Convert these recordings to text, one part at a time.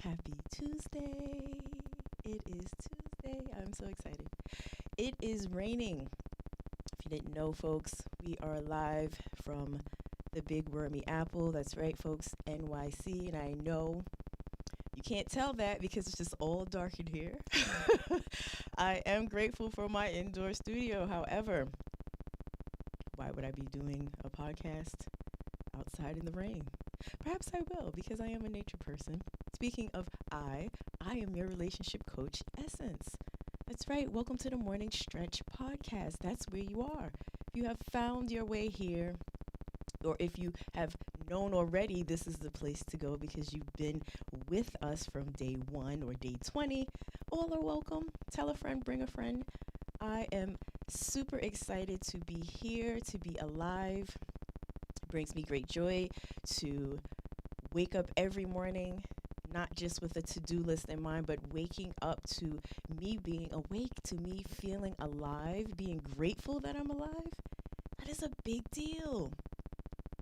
Happy Tuesday. It is Tuesday. I'm so excited. It is raining. If you didn't know, folks, we are live from the Big Wormy Apple. That's right, folks, NYC. And I know you can't tell that because it's just all dark in here. I am grateful for my indoor studio. However, why would I be doing a podcast outside in the rain? Perhaps I will because I am a nature person. Speaking of I am your relationship coach, Essence. That's right. Welcome to the Morning Stretch podcast. That's where you are. If you have found your way here, or if you have known already, this is the place to go because you've been with us from day 1 or day 20. All are welcome. Tell a friend, bring a friend. I am super excited to be here, to be alive. It brings me great joy to wake up every morning, not just with a to-do list in mind, but waking up to me being awake, to me feeling alive, being grateful that I'm alive. That is a big deal.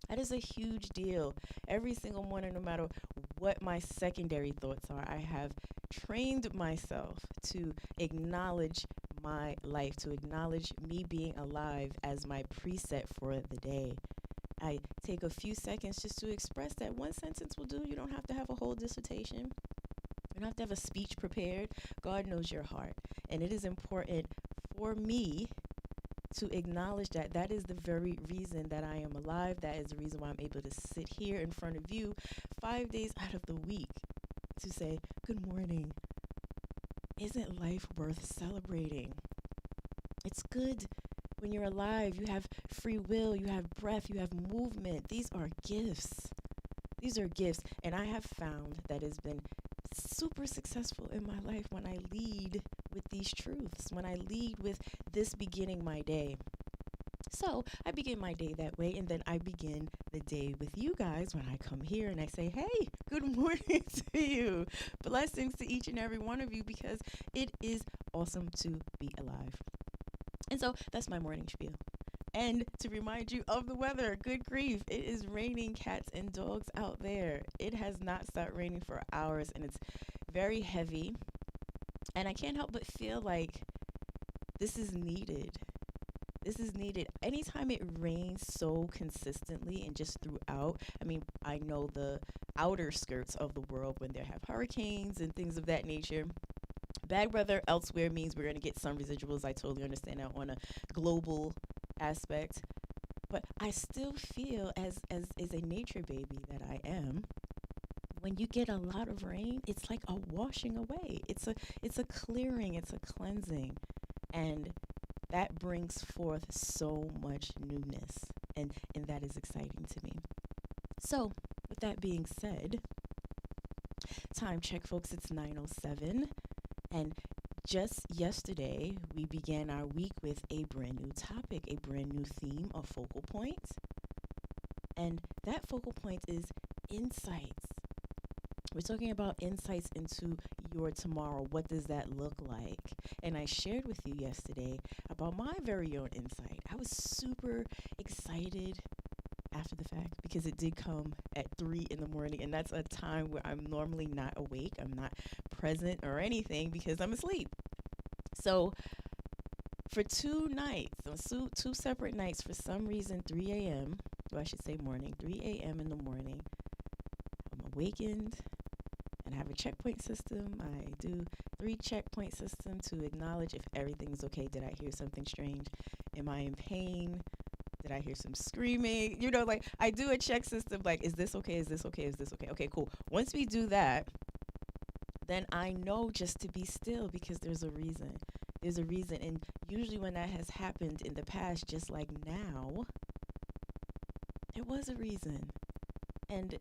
That is a huge deal. Every single morning, no matter what my secondary thoughts are, I have trained myself to acknowledge my life, to acknowledge me being alive as my preset for the day. I take a few seconds just to express that one sentence will do. You don't have to have a whole dissertation. You don't have to have a speech prepared. God knows your heart. And it is important for me to acknowledge that that is the very reason that I am alive. That is the reason why I'm able to sit here in front of you 5 days out of the week to say, good morning. Isn't life worth celebrating? It's good. When you're alive, you have free will, you have breath, you have movement. These are gifts. These are gifts. And I have found that it's been super successful in my life when I lead with these truths, when I lead with this beginning my day. So I begin my day that way, and then I begin the day with you guys when I come here and I say, hey, good morning to you. Blessings to each and every one of you because it is awesome to be alive. And so that's my morning spiel. And to remind you of the weather, good grief, it is raining cats and dogs out there. It has not stopped raining for hours and it's very heavy. And I can't help but feel like this is needed. This is needed. Anytime it rains so consistently and just throughout, I know the outer skirts of the world when they have hurricanes and things of that nature. Bad weather elsewhere means we're going to get some residuals. I totally understand that on a global aspect. But I still feel as a nature baby that I am, when you get a lot of rain, it's like a washing away. It's a clearing, it's a cleansing. And that brings forth so much newness. And that is exciting to me. So, with that being said, time check, folks, it's 9:07. And just yesterday, we began our week with a brand new topic, a brand new theme, a focal point. And that focal point is insights. We're talking about insights into your tomorrow. What does that look like? And I shared with you yesterday about my very own insight. I was super excited after the fact because it did come at 3 in the morning, and that's a time where I'm normally not awake. I'm not present or anything because I'm asleep. So for 2 nights, two separate nights, for some reason, 3 a.m., or I should say morning, 3 a.m. in the morning, I'm awakened and I have a checkpoint system. I do 3 checkpoint system to acknowledge if everything's okay. Did I hear something strange? Am I in pain? Did I hear some screaming? I do a check system, like, is this okay? Is this okay? Is this okay? Okay, cool. Once we do that, then I know just to be still because there's a reason. There's a reason. And usually when that has happened in the past, just like now, there was a reason. And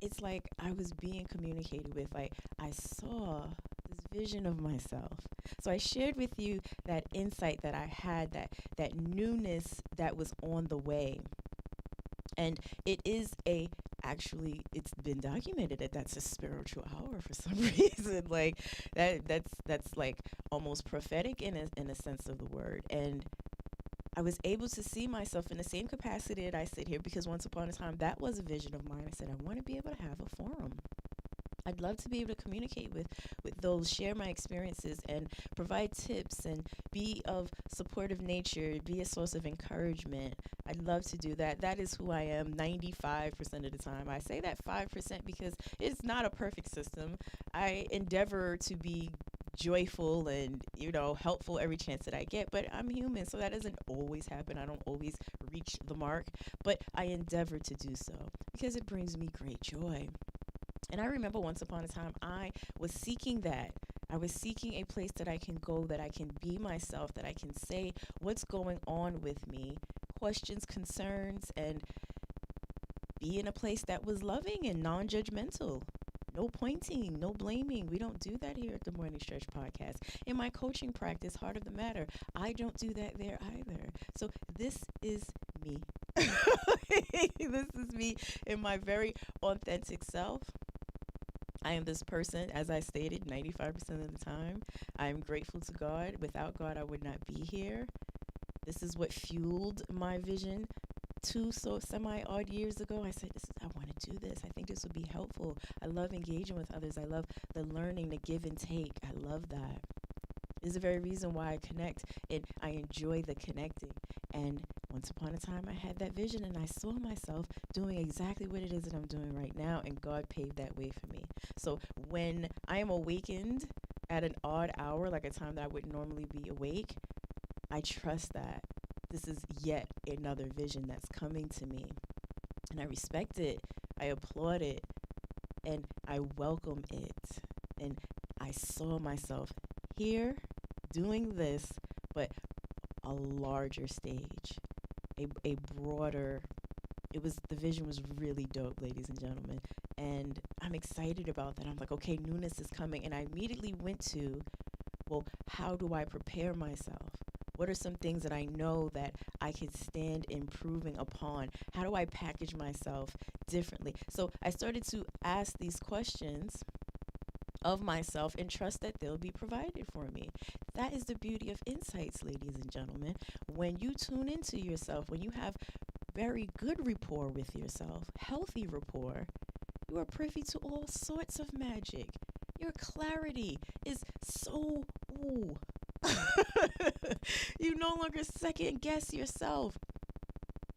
it's like I was being communicated with. Like I saw this vision of myself. So I shared with you that insight that I had, that newness that was on the way. And it is it's been documented that that's a spiritual hour for some reason. Like that's like almost prophetic in a sense of the word. And I was able to see myself in the same capacity that I sit here because once upon a time that was a vision of mine. I said, I want to be able to have a forum. I'd love to be able to communicate with those, share my experiences, and provide tips and be of supportive nature, be a source of encouragement. I'd love to do that. That is who I am 95% of the time. I say that 5% because it's not a perfect system. I endeavor to be joyful and, helpful every chance that I get, but I'm human, so that doesn't always happen. I don't always reach the mark, but I endeavor to do so because it brings me great joy. And I remember once upon a time, I was seeking that. I was seeking a place that I can go, that I can be myself, that I can say what's going on with me, questions, concerns, and be in a place that was loving and non-judgmental. No pointing, no blaming. We don't do that here at the Morning Stretch Podcast. In my coaching practice, Heart of the Matter, I don't do that there either. So this is me. This is me in my very authentic self. I am this person, as I stated, 95% of the time. I am grateful to God. Without God, I would not be here. This is what fueled my vision 2 semi-odd years ago. I said, I want to do this. I think this would be helpful. I love engaging with others. I love the learning, the give and take. I love that. This is the very reason why I connect, and I enjoy the connecting. And once upon a time, I had that vision, and I saw myself doing exactly what it is that I'm doing right now, and God paved that way for me. So when I am awakened at an odd hour, like a time that I wouldn't normally be awake, I trust that this is yet another vision that's coming to me. And I respect it, I applaud it, and I welcome it. And I saw myself here doing this, but a larger stage, a broader, the vision was really dope, ladies and gentlemen. And I'm excited about that. I'm like, okay, newness is coming. And I immediately went to, well, how do I prepare myself? What are some things that I know that I can stand improving upon? How do I package myself differently? So I started to ask these questions of myself and trust that they'll be provided for me. That is the beauty of insights, ladies and gentlemen. When you tune into yourself, when you have very good rapport with yourself, healthy rapport, you are privy to all sorts of magic. Your clarity is so, ooh. You no longer second guess yourself.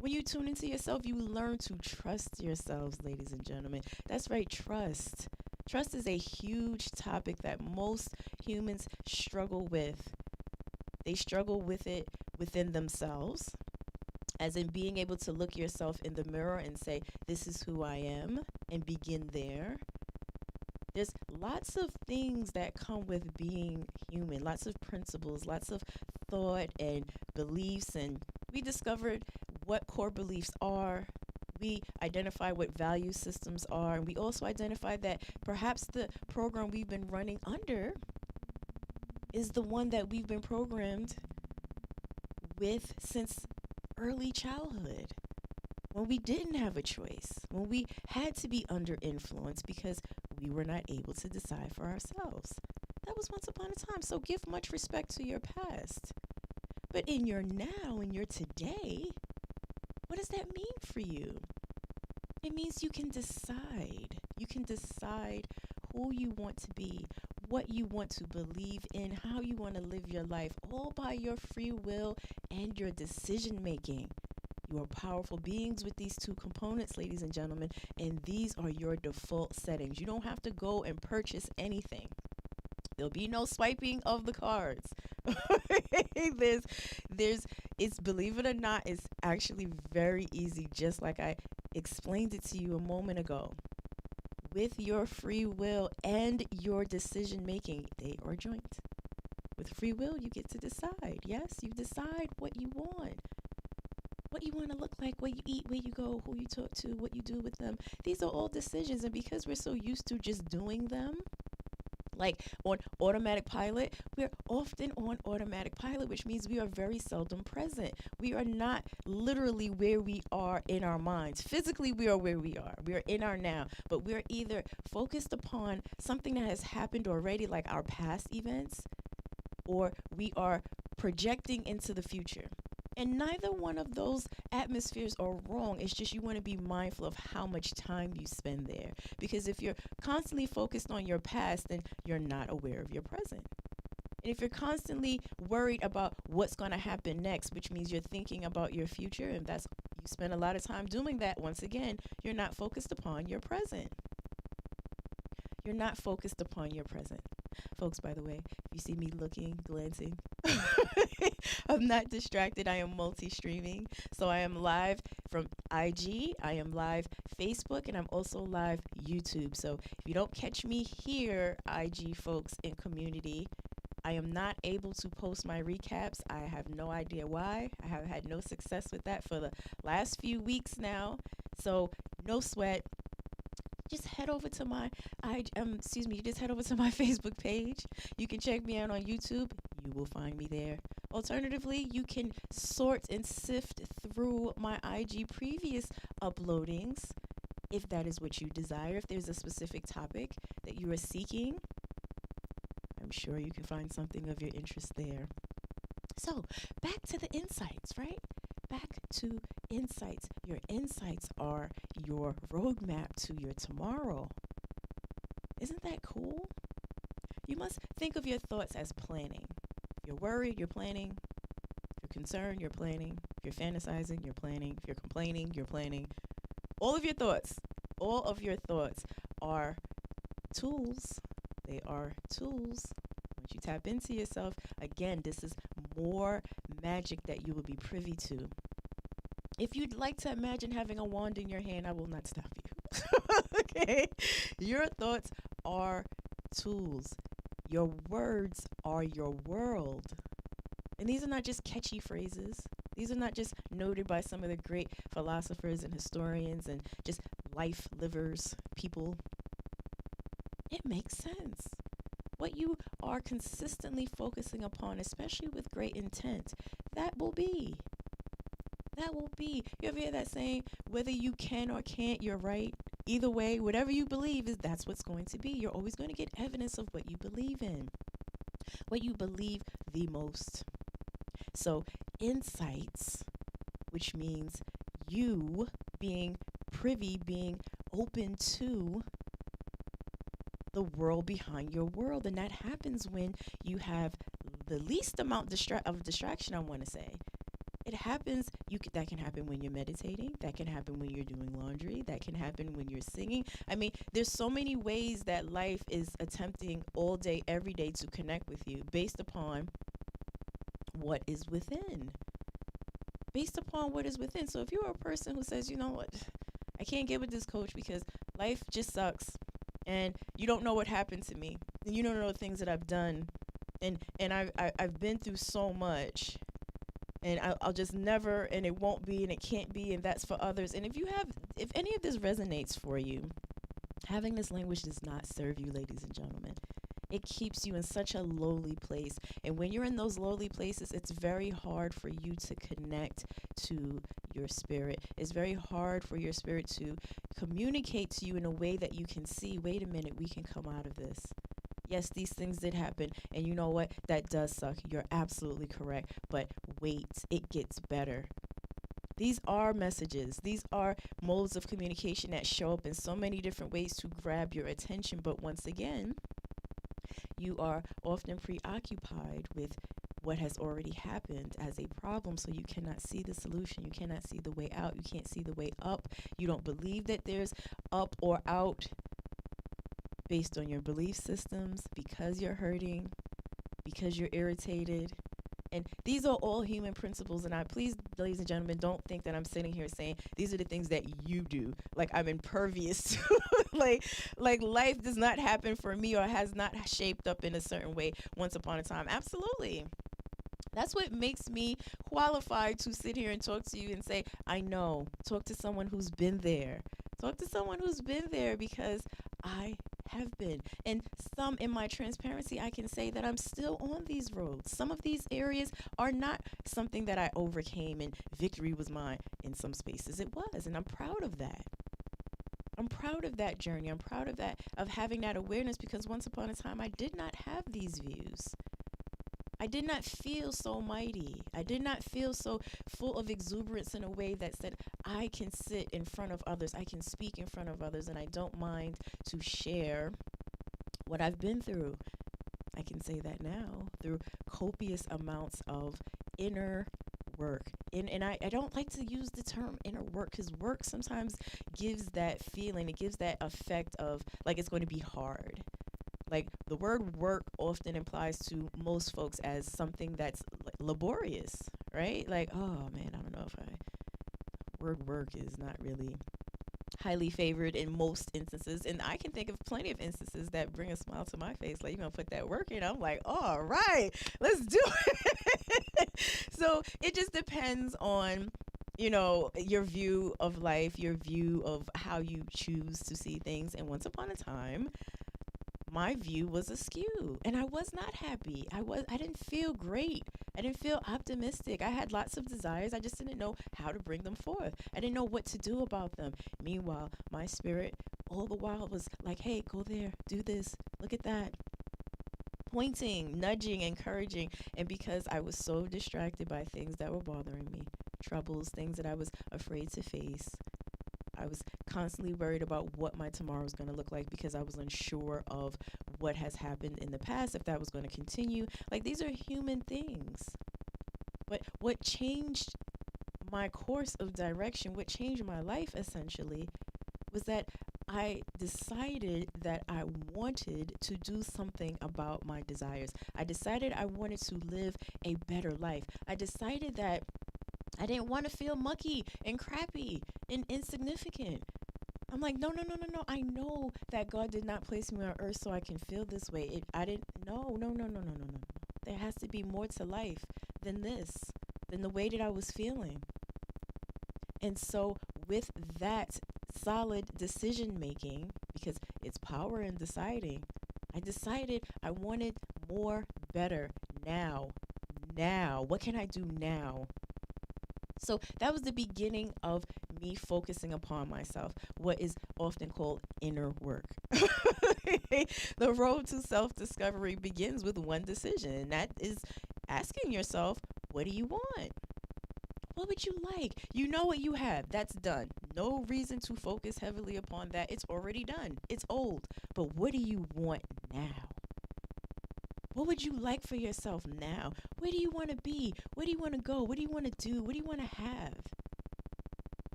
When you tune into yourself, you learn to trust yourselves, ladies and gentlemen. That's right, trust. Trust is a huge topic that most humans struggle with. They struggle with it within themselves, as in being able to look yourself in the mirror and say, this is who I am, and begin there. There's lots of things that come with being human, lots of principles, lots of thought and beliefs, and we discovered what core beliefs are. We identify what value systems are, and we also identify that perhaps the program we've been running under is the one that we've been programmed with since early childhood, when we didn't have a choice, when we had to be under influence because we were not able to decide for ourselves. That was once upon a time. So give much respect to your past. But in your now, in your today, what does that mean for you? It means you can decide. You can decide who you want to be, what you want to believe in, how you want to live your life, all by your free will and your decision making. You are powerful beings with these two components, ladies and gentlemen, and these are your default settings. You don't have to go and purchase anything. There'll be no swiping of the cards. It's, believe it or not, it's actually very easy, just like I explained it to you a moment ago. With your free will and your decision making, they are joint. With free will, you get to decide. Yes, you decide what you want to look like, what you eat, where you go, who you talk to, what you do with them. These are all decisions, and because we're so used to just doing them, like on automatic pilot, we're often on automatic pilot, which means we are very seldom present. We are not literally where we are in our minds. Physically, we are where we are. We are in our now, but we're either focused upon something that has happened already, like our past events, or we are projecting into the future. And neither one of those atmospheres are wrong. It's just you want to be mindful of how much time you spend there. Because if you're constantly focused on your past, then you're not aware of your present. And if you're constantly worried about what's going to happen next, which means you're thinking about your future, and that's you spend a lot of time doing that, once again, you're not focused upon your present. You're not focused upon your present. Folks, by the way, if you see me looking, glancing, I'm not distracted. I am multi-streaming. So I am live from IG, I am live Facebook, and I'm also live YouTube. So if you don't catch me here, IG folks in community, I am not able to post my recaps. I have no idea why. I have had no success with that for the last few weeks now. So no sweat. Just head over to my just head over to my Facebook page. You can check me out on YouTube. You will find me there. Alternatively, you can sort and sift through my IG previous uploadings if that is what you desire. If there's a specific topic that you are seeking, I'm sure you can find something of your interest there. So, back to the insights, right? Back to insights. Your insights are your roadmap to your tomorrow. Isn't that cool? You must think of your thoughts as planning. If you're worried, you're planning. If you're concerned, you're planning. If you're fantasizing, you're planning. If you're complaining, you're planning. All of your thoughts are tools. They are tools. Once you tap into yourself, again, this is more magic that you will be privy to. If you'd like to imagine having a wand in your hand, I will not stop you. Okay? Your thoughts are tools. Your words are your world. And these are not just catchy phrases. These are not just noted by some of the great philosophers and historians and just life livers, people. It makes sense. What you are consistently focusing upon, especially with great intent, that will be. That will be. You ever hear that saying, whether you can or can't, you're right? Either way, whatever you believe is that's what's going to be. You're always going to get evidence of what you believe in, what you believe the most. So insights, which means you being privy, being open to the world behind your world. And that happens when you have the least amount of distraction, I want to say. It happens, that can happen when you're meditating. That can happen when you're doing laundry. That can happen when you're singing. I mean, there's so many ways that life is attempting all day, every day to connect with you based upon what is within. Based upon what is within. So if you're a person who says, you know what, I can't get with this coach because life just sucks and you don't know what happened to me and you don't know the things that I've done and I've been through so much. And I'll just never, and it won't be, and it can't be, and that's for others. And if any of this resonates for you, having this language does not serve you, ladies and gentlemen. It keeps you in such a lowly place. And when you're in those lowly places, it's very hard for you to connect to your spirit. It's very hard for your spirit to communicate to you in a way that you can see, wait a minute, we can come out of this. Yes, these things did happen, and you know what? That does suck. You're absolutely correct. But wait, it gets better. These are messages. These are modes of communication that show up in so many different ways to grab your attention. But once again, you are often preoccupied with what has already happened as a problem, so you cannot see the solution. You cannot see the way out. You can't see the way up. You don't believe that there's up or out. Based on your belief systems, because you're hurting, because you're irritated. And these are all human principles. And please, ladies and gentlemen, don't think that I'm sitting here saying these are the things that you do. Like I'm impervious to, like life does not happen for me or has not shaped up in a certain way once upon a time. Absolutely. That's what makes me qualified to sit here and talk to you and say, I know. Talk to someone who's been there. Talk to someone who's been there, because I have been. And some in my transparency, I can say that I'm still on these roads. Some of these areas are not something that I overcame and victory was mine. In some spaces it was, and I'm proud of that. I'm proud of that journey. I'm proud of that, of having that awareness, because once upon a time I did not have these views. I did not feel so mighty. I did not feel so full of exuberance in a way that said, I can sit in front of others. I can speak in front of others, and I don't mind to share what I've been through. I can say that now through copious amounts of inner work. And I don't like to use the term inner work, because work sometimes gives that feeling, it gives that effect of like it's going to be hard. Like the word work often implies to most folks as something that's laborious, right? Like, oh man, I don't know if word work is not really highly favored in most instances. And I can think of plenty of instances that bring a smile to my face. Like, you're going to put that work in. I'm like, all right, let's do it. So it just depends on, your view of life, your view of how you choose to see things. And once upon a time, my view was askew and I was not happy. I didn't feel great. I didn't feel optimistic. I had lots of desires. I just didn't know how to bring them forth. I didn't know what to do about them. Meanwhile, my spirit all the while was like, hey, go there, do this, look at that. Pointing, nudging, encouraging. And because I was so distracted by things that were bothering me, troubles, things that I was afraid to face, I was constantly worried about what my tomorrow was going to look like because I was unsure of what has happened in the past, if that was going to continue. Like, these are human things. But what changed my course of direction, what changed my life essentially, was that I decided that I wanted to do something about my desires. I decided I wanted to live a better life. I decided that I didn't want to feel mucky and crappy and insignificant. I'm like, no. I know that God did not place me on earth so I can feel this way. No. There has to be more to life than this, than the way that I was feeling. And so with that solid decision making, because it's power in deciding, I decided I wanted more, better, now. What can I do now? So that was the beginning of me focusing upon myself, what is often called inner work. The road to self-discovery begins with one decision, and that is asking yourself, what do you want? What would you like? You know what you have. That's done. No reason to focus heavily upon that. It's already done. It's old. But what do you want now? What would you like for yourself now? Where do you want to be? Where do you want to go? What do you want to do? What do you want to have?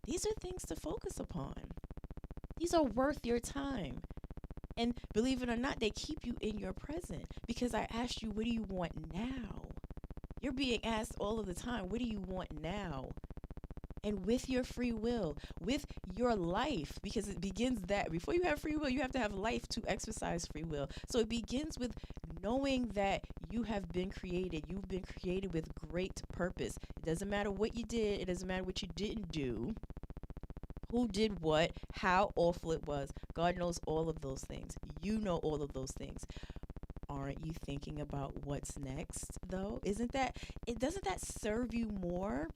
These are things to focus upon. These are worth your time. And believe it or not, they keep you in your present, because I asked you, what do you want now? You're being asked all of the time, what do you want now? And with your free will, with your life, because it begins that before you have free will, you have to have life to exercise free will. So it begins with knowing that you have been created. You've been created with great purpose. It doesn't matter what you did. It doesn't matter what you didn't do. Who did what, how awful it was. God knows all of those things. You know all of those things. Aren't you thinking about what's next, though? Doesn't that serve you more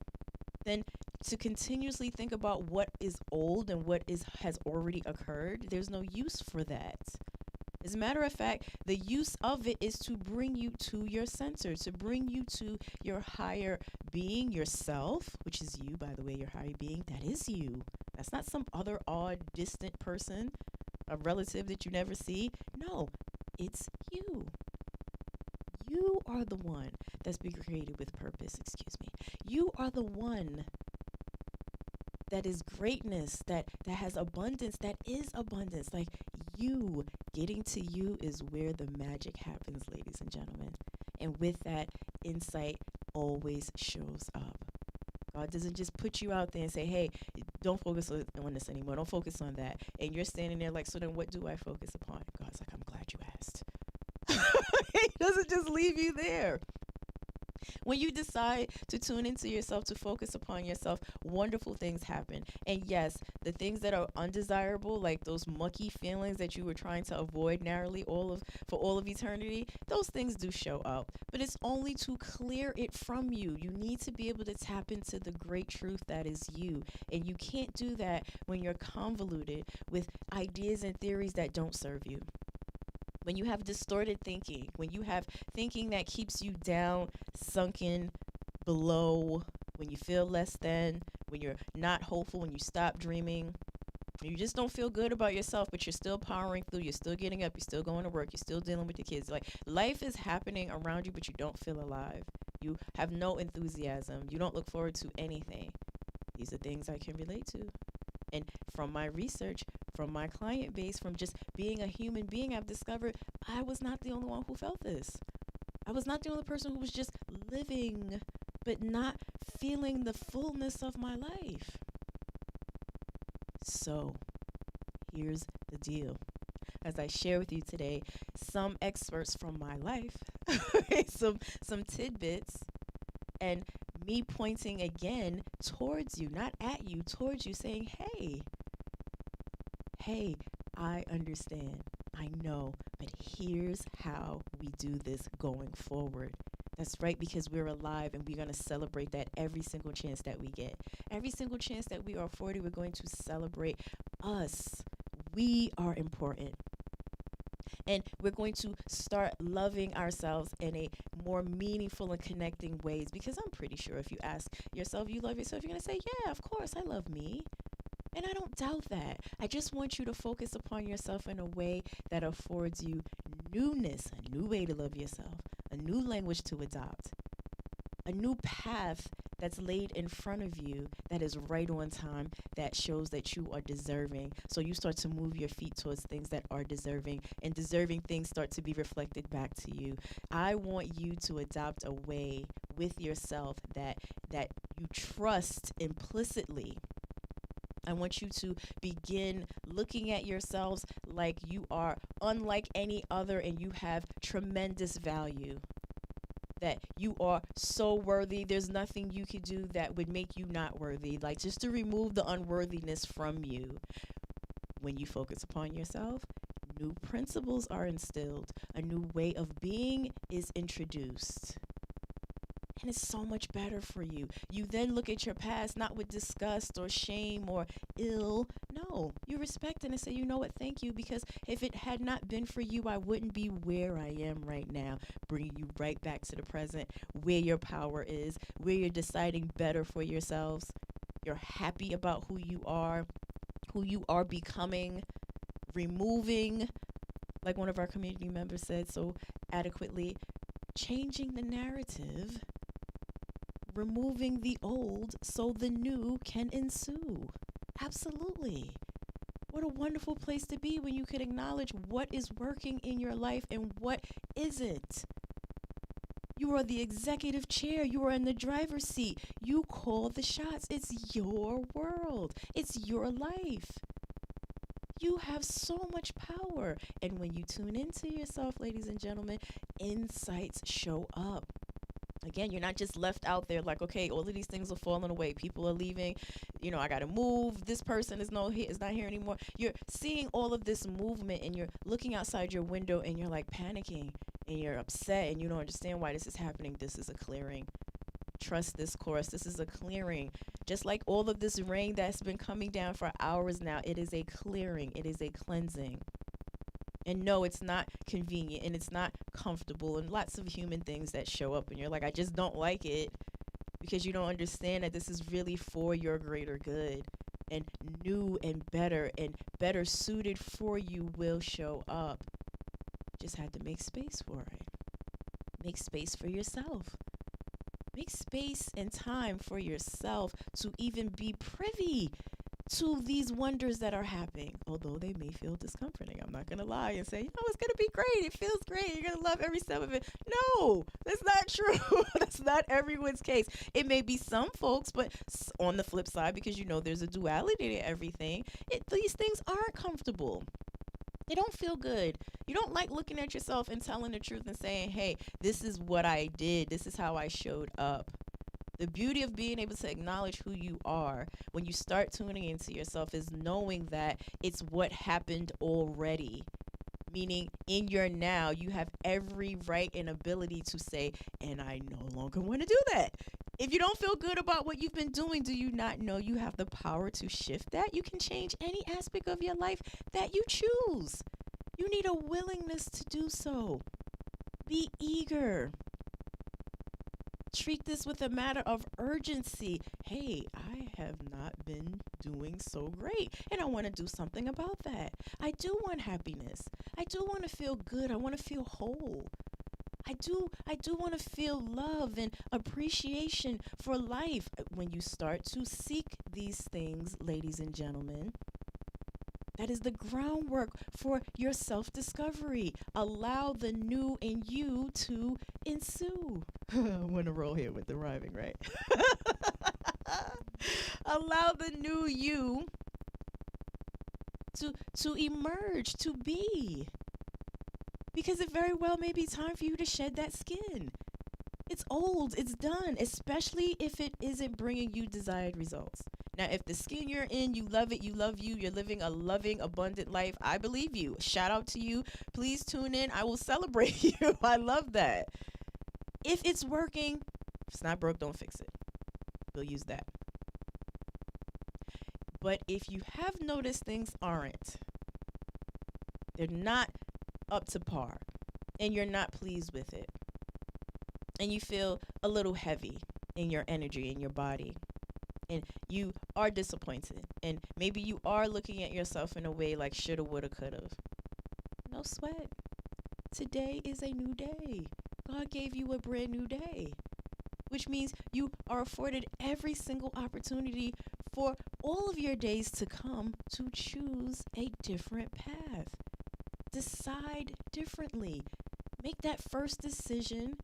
than to continuously think about what is old and what has already occurred? There's no use for that. As a matter of fact, the use of it is to bring you to your center, to bring you to your higher being, yourself, which is you, by the way, your higher being. That is you. That's not some other odd, distant person, a relative that you never see. No, it's you. You are the one that's been created with purpose, You are the one that is greatness, that has abundance, that is abundance. Like, you, getting to you is where the magic happens, ladies and gentlemen. And with that, insight always shows up. God doesn't just put you out there and say, hey, don't focus on this anymore. Don't focus on that. And you're standing there like, so then what do I focus upon? God's like, I'm glad you asked. He doesn't just leave you there. When you decide to tune into yourself, to focus upon yourself, wonderful things happen. And yes, the things that are undesirable, like those mucky feelings that you were trying to avoid narrowly for all of eternity, those things do show up. But it's only to clear it from you. You need to be able to tap into the great truth that is you. And you can't do that when you're convoluted with ideas and theories that don't serve you. When you have distorted thinking, when you have thinking that keeps you down, sunken, below, when you feel less than, when you're not hopeful, when you stop dreaming, you just don't feel good about yourself, but you're still powering through, you're still getting up, you're still going to work, you're still dealing with the kids. Like, life is happening around you, but you don't feel alive. You have no enthusiasm. You don't look forward to anything. These are things I can relate to. And from my research, from my client base, from just being a human being, I've discovered I was not the only one who felt this. I was not the only person who was just living, but not feeling the fullness of my life. So, here's the deal. As I share with you today, some experts from my life, some tidbits, and me pointing again towards you, not at you, towards you, saying, hey, I understand, I know, but here's how we do this going forward. That's right, because we're alive and we're going to celebrate that every single chance that we get. Every single chance that we are afforded, we're going to celebrate us. We are important. And we're going to start loving ourselves in a more meaningful and connecting ways, because I'm pretty sure if you ask yourself, you love yourself, you're going to say, yeah, of course, I love me. And I don't doubt that. I just want you to focus upon yourself in a way that affords you newness, a new way to love yourself, a new language to adopt, a new path that's laid in front of you that is right on time, that shows that you are deserving. So you start to move your feet towards things that are deserving, and deserving things start to be reflected back to you. I want you to adopt a way with yourself that you trust implicitly. I want you to begin looking at yourselves like you are unlike any other and you have tremendous value. That you are so worthy. There's nothing you could do that would make you not worthy. Like, just to remove the unworthiness from you. When you focus upon yourself, new principles are instilled. A new way of being is introduced. And it's so much better for you. You then look at your past not with disgust or shame or ill. No, you respect it and say, you know what, thank you, because if it had not been for you, I wouldn't be where I am right now, bringing you right back to the present, where your power is, where you're deciding better for yourselves. You're happy about who you are becoming, removing, like one of our community members said so adequately, changing the narrative, removing the old so the new can ensue. Absolutely. What a wonderful place to be when you can acknowledge what is working in your life and what isn't. You are the executive chair. You are in the driver's seat. You call the shots. It's your world. It's your life. You have so much power. And when you tune into yourself, ladies and gentlemen, insights show up. Again, you're not just left out there like, okay, all of these things are falling away. People are leaving. You know, I got to move. This person is not here anymore. You're seeing all of this movement and you're looking outside your window and you're like panicking and you're upset and you don't understand why this is happening. This is a clearing. Trust this course. This is a clearing. Just like all of this rain that's been coming down for hours now, it is a clearing. It is a cleansing. And no, it's not convenient and it's not comfortable and lots of human things that show up and you're like, I just don't like it, because you don't understand that this is really for your greater good, and new and better suited for you will show up. Just had to make space for it. Make space for yourself. Make space and time for yourself to even be privy to these wonders that are happening, although they may feel discomforting. I'm not going to lie and say, it's going to be great. It feels great. You're going to love every step of it. No, that's not true. That's not everyone's case. It may be some folks, but on the flip side, because there's a duality to everything, these things aren't comfortable. They don't feel good. You don't like looking at yourself and telling the truth and saying, hey, this is what I did. This is how I showed up. The beauty of being able to acknowledge who you are when you start tuning into yourself is knowing that it's what happened already. Meaning in your now, you have every right and ability to say, and I no longer want to do that. If you don't feel good about what you've been doing, do you not know you have the power to shift that? You can change any aspect of your life that you choose. You need a willingness to do so. Be eager. Treat this with a matter of urgency. Hey, I have not been doing so great, and I want to do something about that. I do want happiness. I do want to feel good. I want to feel whole. I do want to feel love and appreciation for life. When you start to seek these things, ladies and gentlemen, that is the groundwork for your self-discovery. Allow the new in you to ensue. I want to roll here with the rhyming, right? Allow the new you to emerge, to be. Because it very well may be time for you to shed that skin. It's old, it's done, especially if it isn't bringing you desired results. Now, if the skin you're in, you love it, you love you, you're living a loving, abundant life, I believe you. Shout out to you. Please tune in. I will celebrate you. I love that. If it's working, if it's not broke, don't fix it. We'll use that. But if you have noticed things aren't, they're not up to par, and you're not pleased with it, and you feel a little heavy in your energy, in your body, and you are disappointed, and maybe you are looking at yourself in a way like shoulda, woulda, coulda. No sweat. Today is a new day. God gave you a brand new day, which means you are afforded every single opportunity for all of your days to come to choose a different path. Decide differently. Make that first decision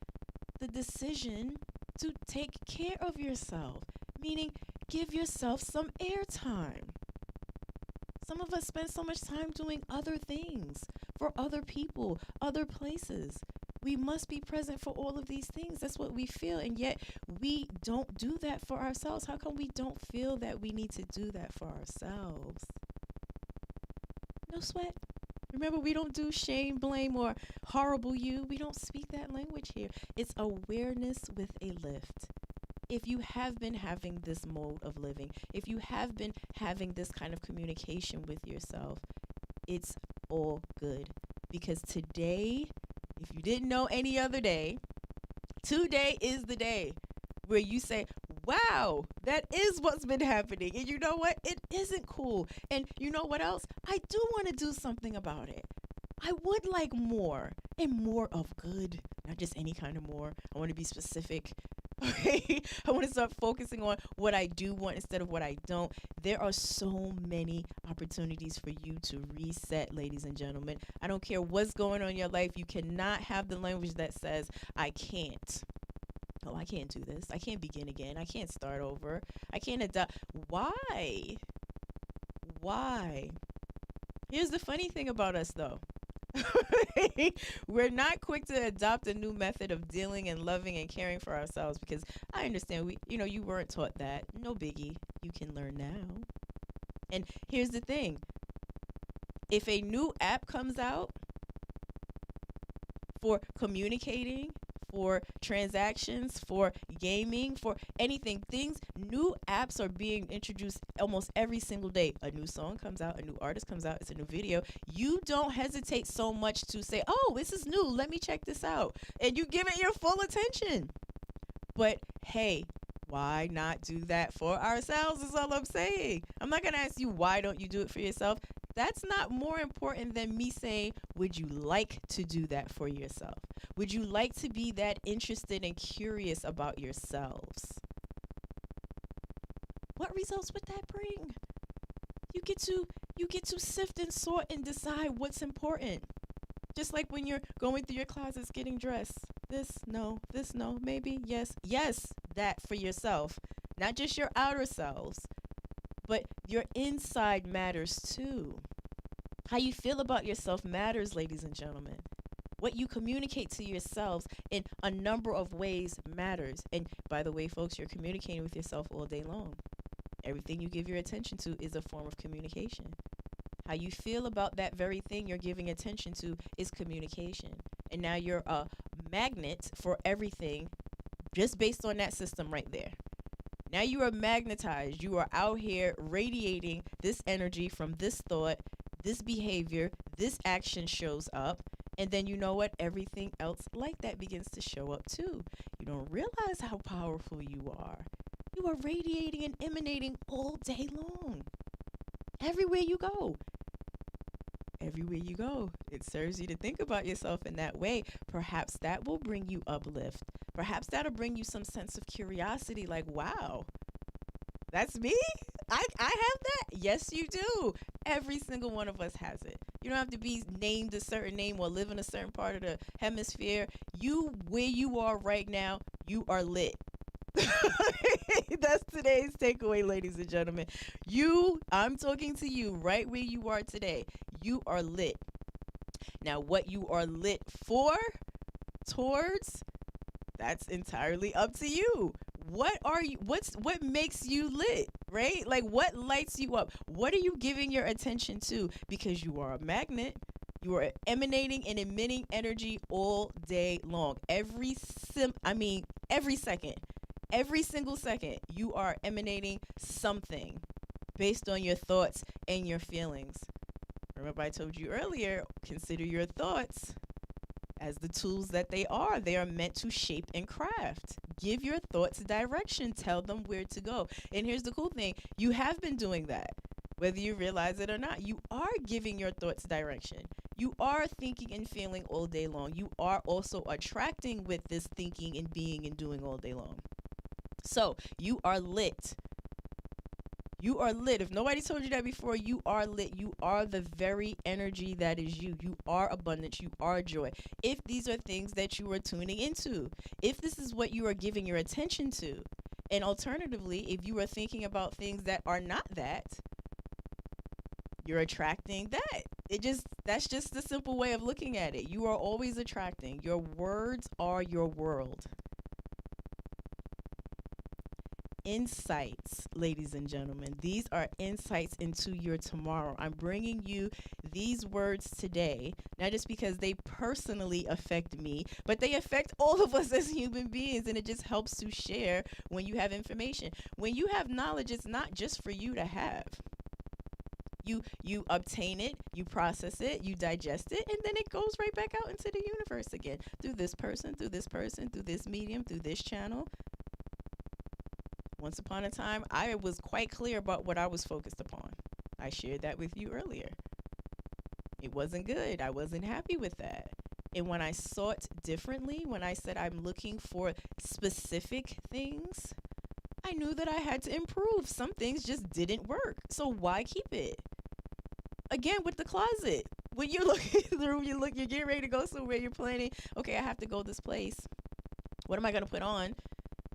the decision to take care of yourself, meaning give yourself some airtime. Some of us spend so much time doing other things for other people, other places. We must be present for all of these things. That's what we feel, and yet we don't do that for ourselves. How come we don't feel that we need to do that for ourselves? No sweat. Remember, we don't do shame, blame, or horrible you. We don't speak that language here. It's awareness with a lift. If you have been having this mode of living, if you have been having this kind of communication with yourself, it's all good. Because today, if you didn't know any other day, today is the day where you say, wow, that is what's been happening. And you know what? It isn't cool. And you know what else? I do want to do something about it. I would like more, and more of good, not just any kind of more. I want to be specific. Okay? I want to start focusing on what I do want instead of what I don't. There are so many opportunities for you to reset, ladies and gentlemen. I don't care what's going on in your life. You cannot have the language that says, I can't. Oh, I can't do this. I can't begin again. I can't start over. I can't adopt. Why? Why? Here's the funny thing about us, though. We're not quick to adopt a new method of dealing and loving and caring for ourselves, because I understand you weren't taught that. No biggie. You can learn now. And here's the thing. If a new app comes out for communicating, for transactions, for gaming, for anything, new apps are being introduced almost every single day. A new song comes out, a new artist comes out, it's a new video. You don't hesitate so much to say, oh, this is new, let me check this out. And you give it your full attention. But hey, why not do that for ourselves is all I'm saying. I'm not going to ask you, why don't you do it for yourself? That's not more important than me saying, would you like to do that for yourself? Would you like to be that interested and curious about yourselves? What results would that bring? You get to sift and sort and decide what's important. Just like when you're going through your closets getting dressed. This no, maybe, yes, that for yourself. Not just your outer selves, but your inside matters too. How you feel about yourself matters, ladies and gentlemen. What you communicate to yourselves in a number of ways matters. And by the way, folks, you're communicating with yourself all day long. Everything you give your attention to is a form of communication. How you feel about that very thing you're giving attention to is communication. And now you're a magnet for everything just based on that system right there. Now you are magnetized. You are out here radiating this energy from this thought, this behavior, this action shows up. And then you know what? Everything else like that begins to show up too. You don't realize how powerful you are. You are radiating and emanating all day long. Everywhere you go. Everywhere you go. It serves you to think about yourself in that way. Perhaps that will bring you uplift. Perhaps that'll bring you some sense of curiosity, like, wow, that's me? I have that? Yes, you do. Every single one of us has it. You don't have to be named a certain name or live in a certain part of the hemisphere. You, where you are right now, you are lit. That's today's takeaway, ladies and gentlemen. I'm talking to you right where you are today. You are lit. Now, what you are lit for, towards, that's entirely up to you. What makes you lit, right? Like, what lights you up? What are you giving your attention to? Because you are a magnet. You are emanating and emitting energy all day long. Every second. Every single second, you are emanating something based on your thoughts and your feelings. Remember, I told you earlier, consider your thoughts as the tools that they are. They are meant to shape and craft. Give your thoughts direction. Tell them where to go. And here's the cool thing. You have been doing that. Whether you realize it or not, you are giving your thoughts direction. You are thinking and feeling all day long. You are also attracting with this thinking and being and doing all day long. So you are lit. You are lit. If nobody told you that before, you are lit. You are the very energy that is you. You are abundance. You are joy. If these are things that you are tuning into, if this is what you are giving your attention to, and alternatively, if you are thinking about things that are not that, you're attracting that. That's just the simple way of looking at it. You are always attracting. Your words are your world. Insights, ladies and gentlemen. These are insights into your tomorrow. I'm bringing you these words today, not just because they personally affect me, but they affect all of us as human beings, and it just helps to share when you have information. When you have knowledge, it's not just for you to have. You obtain it, you process it, you digest it, and then it goes right back out into the universe again through this person, through this medium, through this channel. Once upon a time, I was quite clear about what I was focused upon. I shared that with you earlier. It wasn't good. I wasn't happy with that. And when I sought differently, when I said I'm looking for specific things, I knew that I had to improve. Some things just didn't work. So why keep it? Again, with the closet. When you're looking through, you're getting ready to go somewhere, you're planning, okay, I have to go this place. What am I going to put on?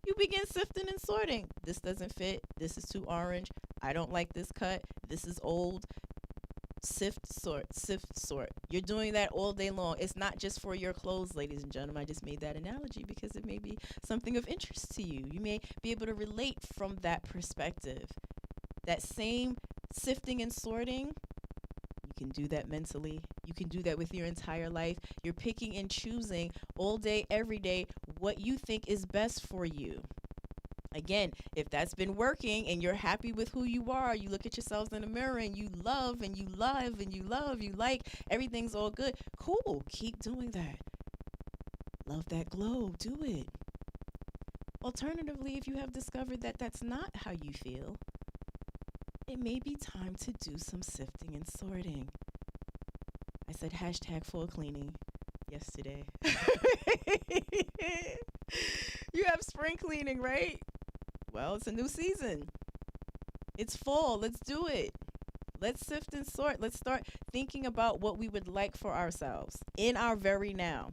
You begin sifting and sorting. This doesn't fit. This is too orange. I don't like this cut. This is old. Sift, sort. You're doing that all day long. It's not just for your clothes, ladies and gentlemen. I just made that analogy because it may be something of interest to you. You may be able to relate from that perspective. That same sifting and sorting, you can do that mentally. You can do that with your entire life. You're picking and choosing all day, every day, what you think is best for you. Again, if that's been working and you're happy with who you are, you look at yourselves in the mirror and you love and you love and you love, you like, everything's all good. Cool. Keep doing that. Love that glow. Do it. Alternatively, if you have discovered that that's not how you feel, it may be time to do some sifting and sorting. I said hashtag fall cleaning yesterday. You have spring cleaning, right? Well, it's a new season. It's fall. Let's do it. Let's sift and sort. Let's start thinking about what we would like for ourselves in our very now.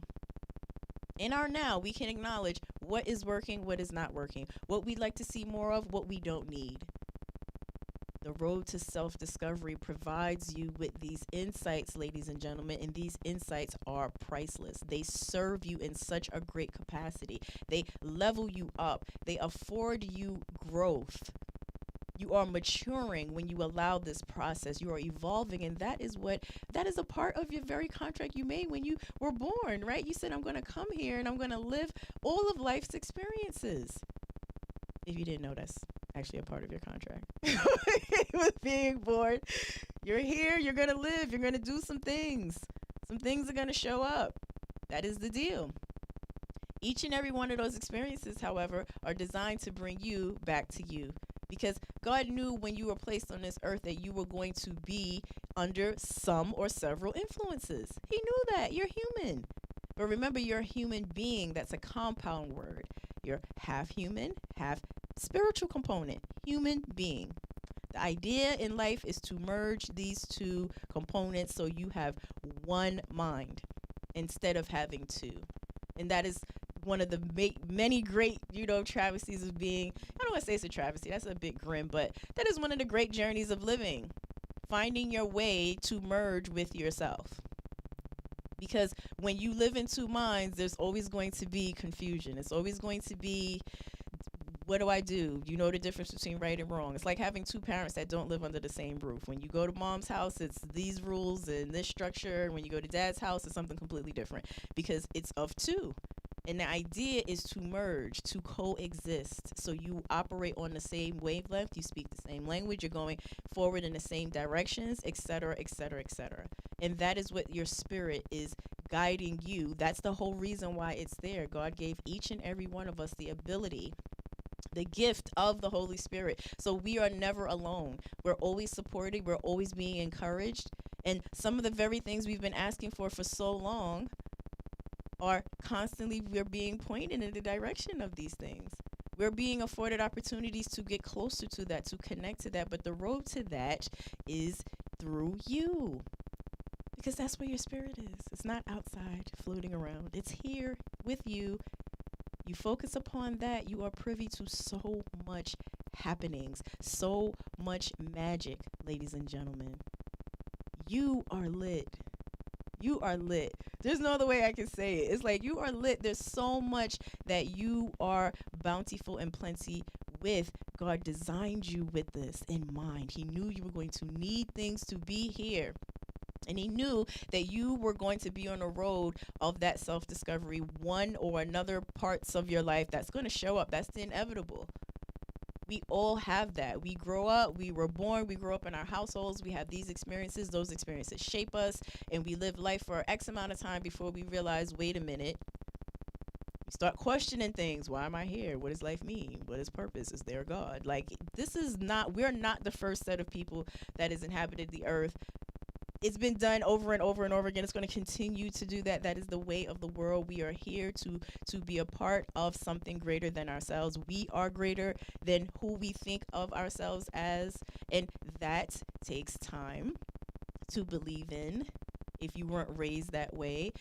In our now, we can acknowledge what is working, what is not working, what we'd like to see more of, what we don't need. The road to self-discovery provides you with these insights, ladies and gentlemen, and these insights are priceless. They serve you in such a great capacity. They level you up. They afford you growth. You are maturing when you allow this process. You are evolving, and that is a part of your very contract you made when you were born, right? You said, I'm going to come here and I'm going to live all of life's experiences. If you didn't know, actually a part of your contract with being born. You're here, you're going to live, you're going to do some things. Some things are going to show up. That is the deal. Each and every one of those experiences, however, are designed to bring you back to you. Because God knew when you were placed on this earth that you were going to be under some or several influences. He knew that. You're human. But remember, you're a human being. That's a compound word. You're half human, half spiritual component. Human being. The idea in life is to merge these two components so you have one mind instead of having two. And that is one of the many great, travesties of being, I don't want to say it's a travesty, that's a bit grim, but that is one of the great journeys of living, finding your way to merge with yourself. Because when you live in two minds, there's always going to be confusion. It's always going to be, what do I do? You know the difference between right and wrong. It's like having two parents that don't live under the same roof. When you go to mom's house, it's these rules and this structure. And when you go to dad's house, it's something completely different because it's of two. And the idea is to merge, to coexist. So you operate on the same wavelength, you speak the same language, you're going forward in the same directions, etc., etc., etc. And that is what your spirit is guiding you. That's the whole reason why it's there. God gave each and every one of us the ability, the gift of the Holy Spirit. So we are never alone. We're always supported. We're always being encouraged. And some of the very things we've been asking for so long are constantly, we're being pointed in the direction of these things. We're being afforded opportunities to get closer to that, to connect to that. But the road to that is through you. Because that's where your spirit is. It's not outside floating around. It's here with you. You focus upon that, you are privy to so much happenings, so much magic, ladies and gentlemen. You are lit. You are lit. There's no other way I can say it. It's like you are lit. There's so much that you are bountiful and plenty with. God designed you with this in mind. He knew you were going to need things to be here. And he knew that you were going to be on a road of that self-discovery, one or another parts of your life that's going to show up. That's the inevitable. We all have that. We grow up, we were born, we grow up in our households, we have these experiences, those experiences shape us, and we live life for X amount of time before we realize, wait a minute, we start questioning things. Why am I here? What does life mean? What is purpose? Is there a God? Like, we're not the first set of people that has inhabited the earth. It's been done over and over and over again. It's going to continue to do that. That is the way of the world. We are here to be a part of something greater than ourselves. We are greater than who we think of ourselves as. And that takes time to believe in. If you weren't raised that way,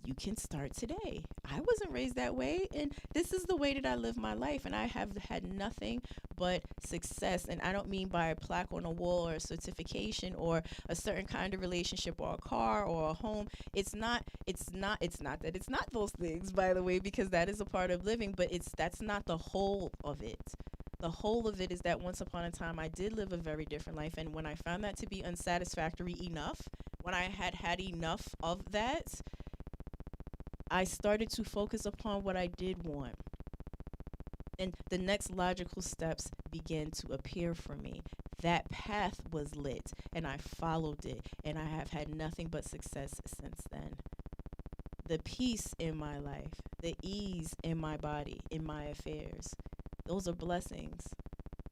you can start today. I wasn't raised that way, and this is the way that I live my life, and I have had nothing but success. And I don't mean by a plaque on a wall or a certification or a certain kind of relationship or a car or a home. It's not that it's not those things, by the way, because that is a part of living, but that's not the whole of it. The whole of it is that once upon a time I did live a very different life, and when I found that to be unsatisfactory enough, when I had enough of that, I started to focus upon what I did want. And the next logical steps began to appear for me. That path was lit, and I followed it, and I have had nothing but success since then. The peace in my life, the ease in my body, in my affairs, those are blessings.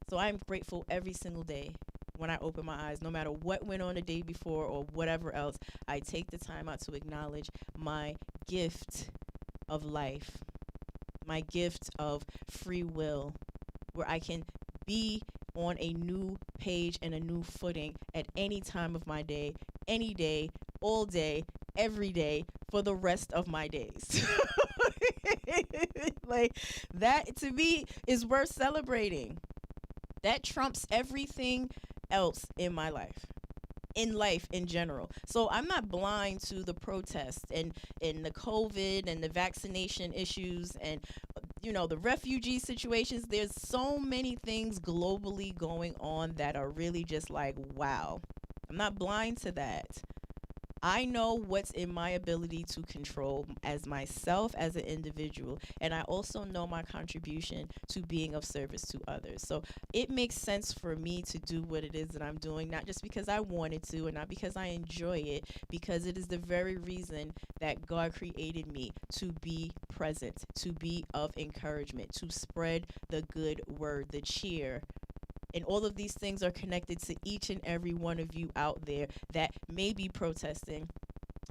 So I'm grateful every single day when I open my eyes, no matter what went on the day before or whatever else. I take the time out to acknowledge my gift of life, my gift of free will, where I can be on a new page and a new footing at any time of my day, any day, all day, every day, for the rest of my days. Like, that to me is worth celebrating. That trumps everything else in my life, in life in general. So I'm not blind to the protests and the COVID and the vaccination issues and, the refugee situations. There's so many things globally going on that are really just like, wow. I'm not blind to that. I know what's in my ability to control as myself, as an individual, and I also know my contribution to being of service to others. So it makes sense for me to do what it is that I'm doing, not just because I wanted to and not because I enjoy it, because it is the very reason that God created me to be present, to be of encouragement, to spread the good word, the cheer. And all of these things are connected to each and every one of you out there that may be protesting,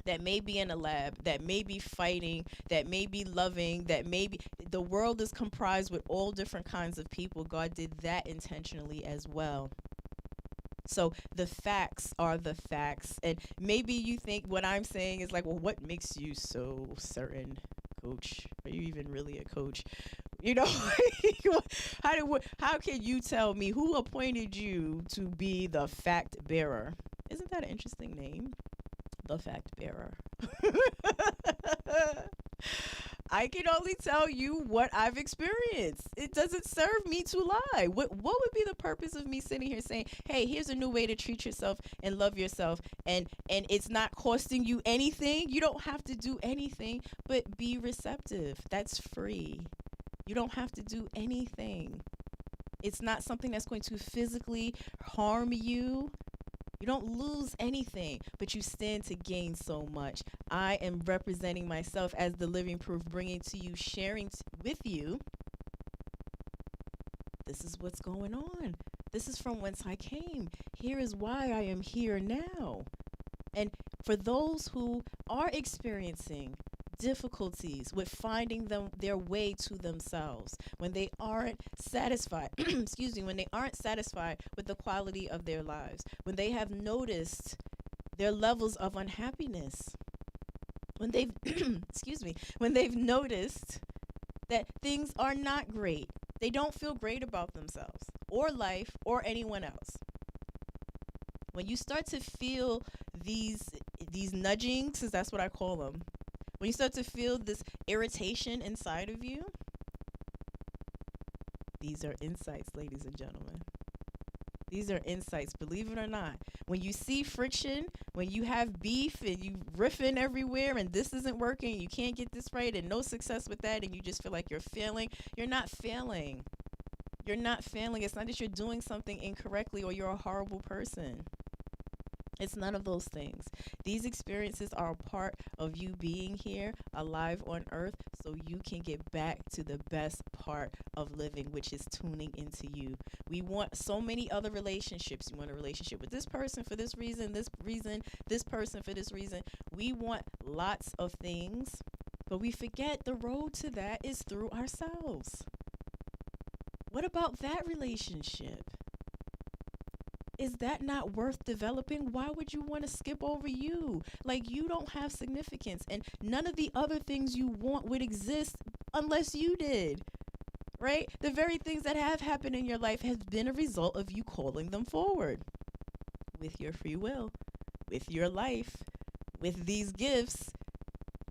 that may be in a lab, that may be fighting, that may be loving, that may be. The world is comprised with all different kinds of people. God did that intentionally as well. So the facts are the facts. And maybe you think what I'm saying is like, well, what makes you so certain, coach? Are you even really a coach? You know, how can you tell me who appointed you to be the fact bearer? Isn't that an interesting name? The fact bearer. I can only tell you what I've experienced. It doesn't serve me to lie. What would be the purpose of me sitting here saying, "Hey, here's a new way to treat yourself and love yourself," and it's not costing you anything? You don't have to do anything but be receptive. That's free. You don't have to do anything. It's not something that's going to physically harm you. You don't lose anything, but you stand to gain so much. I am representing myself as the living proof, bringing to you, sharing with you. This is what's going on. This is from whence I came. Here is why I am here now. And for those who are experiencing difficulties with finding their way to themselves, when they aren't satisfied, when they aren't satisfied with the quality of their lives, when they have noticed their levels of unhappiness, when they've when they've noticed that things are not great, they don't feel great about themselves or life or anyone else. When you start to feel these nudgings, because that's what I call them, when you start to feel this irritation inside of you, these are insights, ladies and gentlemen. These are insights, believe it or not. When you see friction, when you have beef and you riffing everywhere and this isn't working, you can't get this right and no success with that, and you just feel like you're failing, you're not failing. You're not failing. It's not that you're doing something incorrectly or you're a horrible person. It's none of those things. These experiences are a part of you being here, alive on earth, so you can get back to the best part of living, which is tuning into you. We want so many other relationships. You want a relationship with this person for this reason, this person for this reason. We want lots of things, but we forget the road to that is through ourselves. What about that relationship? Is that not worth developing? Why would you want to skip over you? Like, you don't have significance, and none of the other things you want would exist unless you did, right? The very things that have happened in your life has been a result of you calling them forward with your free will, with your life, with these gifts.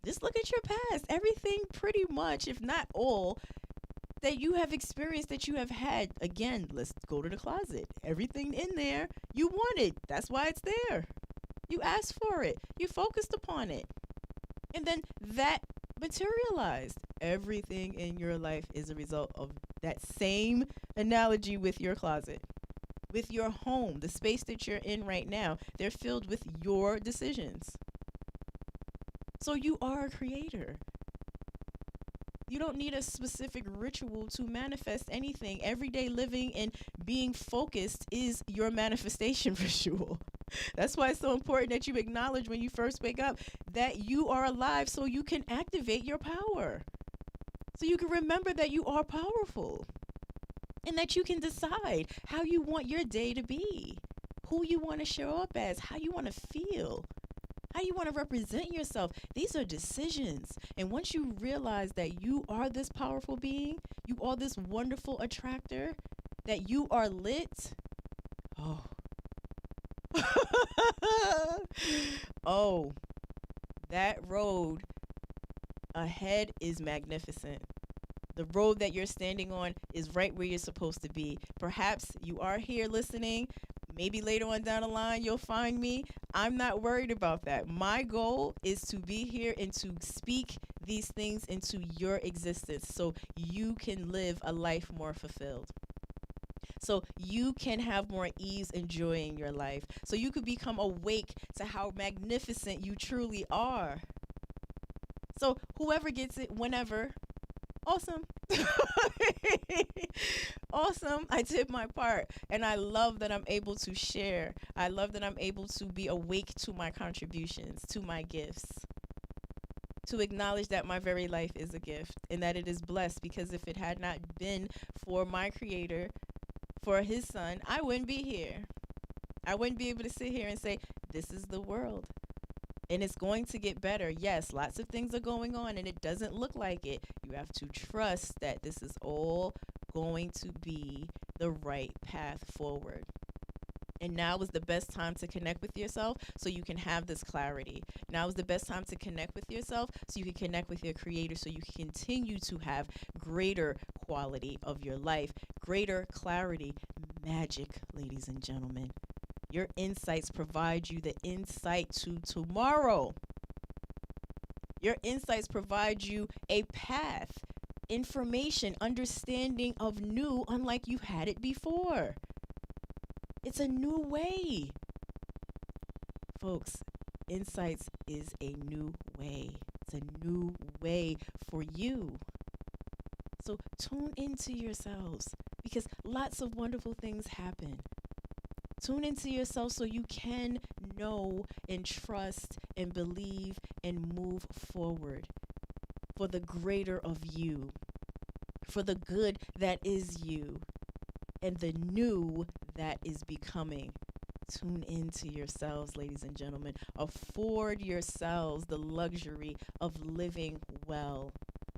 Just look at your past. Everything pretty much, if not all, that you have experienced, that you have had. Again, let's go to the closet. Everything in there you wanted. That's why it's there. You asked for it. You focused upon it. And then that materialized. Everything in your life is a result of that same analogy with your closet, with your home, the space that you're in right now. They're filled with your decisions. So you are a creator. You don't need a specific ritual to manifest anything. Everyday living and being focused is your manifestation ritual. That's why it's so important that you acknowledge when you first wake up that you are alive, so you can activate your power. So you can remember that you are powerful and that you can decide how you want your day to be, who you want to show up as, how you want to feel, how you want to represent yourself. These are decisions. And once you realize that you are this powerful being, you are this wonderful attractor, that you are lit, oh, oh, that road ahead is magnificent. The road that you're standing on is right where you're supposed to be. Perhaps you are here listening. Maybe later on down the line, you'll find me. I'm not worried about that. My goal is to be here and to speak these things into your existence so you can live a life more fulfilled. So you can have more ease and joy in your life. So you could become awake to how magnificent you truly are. So whoever gets it, whenever, awesome. Awesome. I did my part. And I love that I'm able to share. I love that I'm able to be awake to my contributions, to my gifts. To acknowledge that my very life is a gift and that it is blessed, because if it had not been for my Creator, for His Son, I wouldn't be here. I wouldn't be able to sit here and say, this is the world. And it's going to get better. Yes, lots of things are going on and it doesn't look like it. You have to trust that this is all going to be the right path forward. And now is the best time to connect with yourself so you can have this clarity. Now is the best time to connect with yourself so you can connect with your Creator, so you can continue to have greater quality of your life, greater clarity, magic, ladies and gentlemen. Your insights provide you the insight to tomorrow. Your insights provide you a path, information, understanding of new, unlike you've had it before. It's a new way. Folks, insights is a new way. It's a new way for you. So tune into yourselves, because lots of wonderful things happen. Tune into yourself so you can know and trust and believe and move forward for the greater of you, for the good that is you, and the new that is becoming. Tune into yourselves, ladies and gentlemen. Afford yourselves the luxury of living well,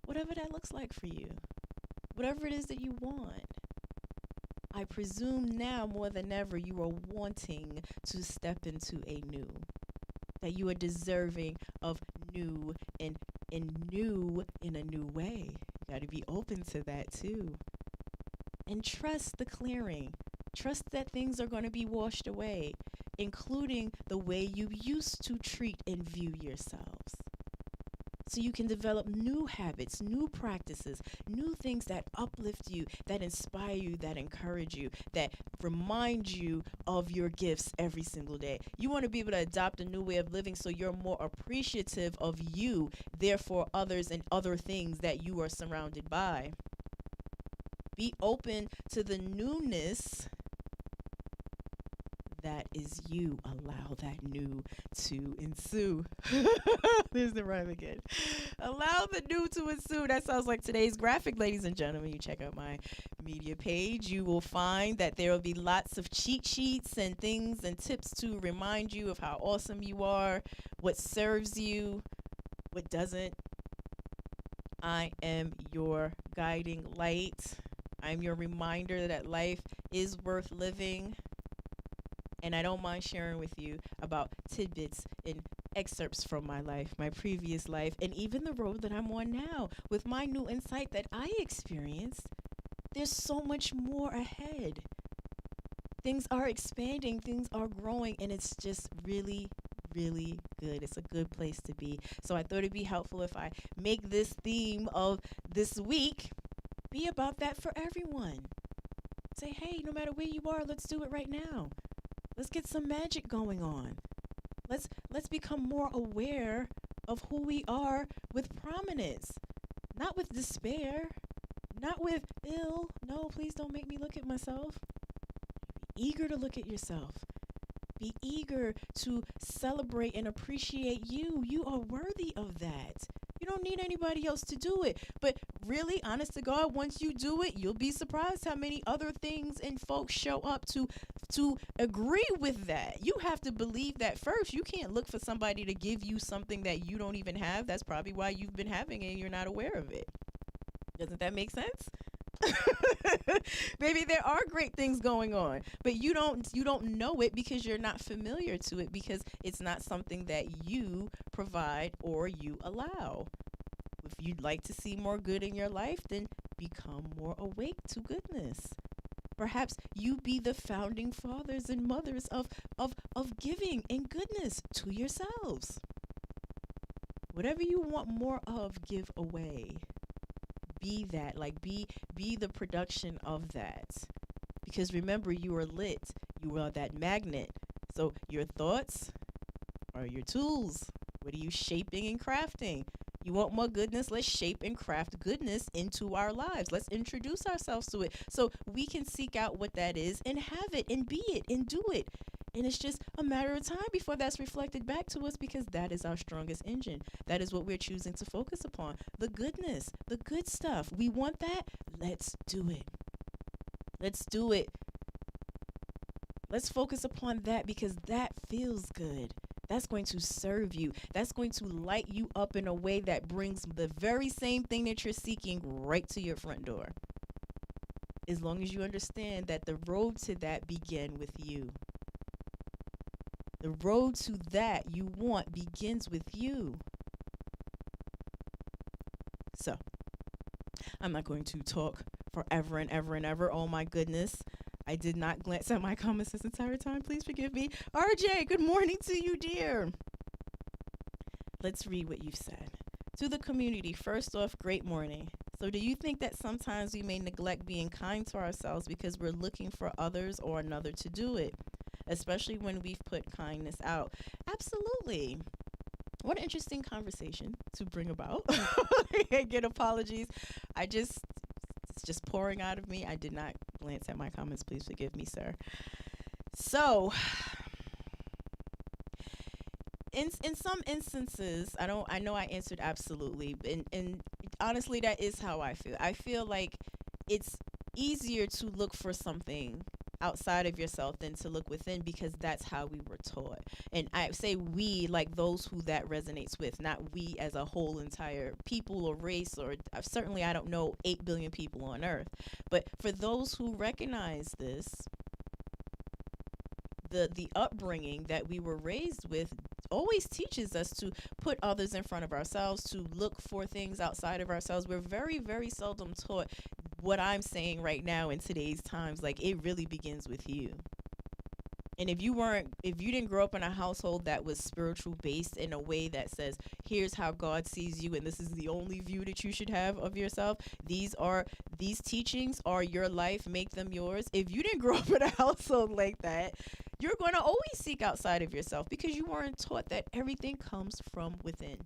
whatever that looks like for you, whatever it is that you want. I presume now more than ever you are wanting to step into a new, that you are deserving of new and new in a new way. You got to be open to that too. And trust the clearing. Trust that things are going to be washed away, including the way you used to treat and view yourselves. So you can develop new habits, new practices, new things that uplift you, that inspire you, that encourage you, that remind you of your gifts every single day. You want to be able to adopt a new way of living so you're more appreciative of you, therefore others and other things that you are surrounded by. Be open to the newness that is you. Allow that new to ensue. There's the rhyme again. Allow the new to ensue. That sounds like today's graphic, ladies and gentlemen. You check out my media page, you will find that there will be lots of cheat sheets and things and tips to remind you of how awesome you are, what serves you, what doesn't. I am your guiding light. I'm your reminder that life is worth living. And I don't mind sharing with you about tidbits and excerpts from my life, my previous life, and even the road that I'm on now with my new insight that I experienced. There's so much more ahead. Things are expanding, things are growing, and it's just really, really good. It's a good place to be. So I thought it'd be helpful if I make this theme of this week be about that for everyone. Say, hey, no matter where you are, let's do it right now. Let's get some magic going on. Let's become more aware of who we are with prominence, not with despair, not with ill. No, please don't make me look at myself. Be eager to look at yourself. Be eager to celebrate and appreciate you. You are worthy of that. You don't need anybody else to do it. But really, honest to God, once you do it, you'll be surprised how many other things and folks show up to agree with that. You have to believe that first. You can't look for somebody to give you something that you don't even have. That's probably why you've been having it and you're not aware of it. Doesn't that make sense? Maybe there are great things going on, but you don't know it because you're not familiar to it, because it's not something that you provide or you allow. If you'd like to see more good in your life, then become more awake to goodness. Perhaps you be the founding fathers and mothers of giving and goodness to yourselves. Whatever you want more of, give away. Be that, like be the production of that. Because remember, you are lit. You are that magnet. So your thoughts are your tools. What are you shaping and crafting? You want more goodness? Let's shape and craft goodness into our lives. Let's introduce ourselves to it so we can seek out what that is and have it and be it and do it. And it's just a matter of time before that's reflected back to us, because that is our strongest engine. That is what we're choosing to focus upon. The goodness, the good stuff. We want that. Let's do it. Let's do it. Let's focus upon that, because that feels good. That's going to serve you. That's going to light you up in a way that brings the very same thing that you're seeking right to your front door. As long as you understand that the road to that began with you. The road to that you want begins with you. So, I'm not going to talk forever and ever and ever. Oh my goodness. I did not glance at my comments this entire time. Please forgive me. RJ, good morning to you, dear. Let's read what you've said. To the community, first off, great morning. So do you think that sometimes we may neglect being kind to ourselves because we're looking for others or another to do it, especially when we've put kindness out? Absolutely. What an interesting conversation to bring about. Again, apologies. It's just pouring out of me. I did not glance at my comments. Please forgive me, sir. So, in some instances, I know I answered absolutely, and honestly, that is how I feel. I feel like it's easier to look for something outside of yourself than to look within, because that's how we were taught. And I say we, like those who that resonates with, not we as a whole entire people or race, or certainly I don't know 8 billion people on earth. But for those who recognize this, the upbringing that we were raised with always teaches us to put others in front of ourselves, to look for things outside of ourselves. We're very, very seldom taught what I'm saying right now in today's times. Like, it really begins with you. And if you didn't grow up in a household that was spiritual based in a way that says, here's how God sees you, and this is the only view that you should have of yourself, these teachings are your life, make them yours. If you didn't grow up in a household like that, you're going to always seek outside of yourself, because you weren't taught that everything comes from within.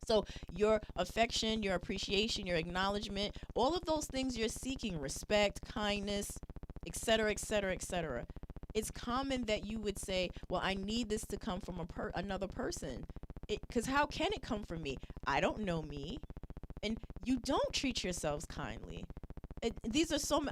So your affection, your appreciation, your acknowledgement, all of those things you're seeking, respect, kindness, etc., etc., etc. It's common that you would say, well, I need this to come from another person. Because how can it come from me? I don't know me. And you don't treat yourselves kindly. I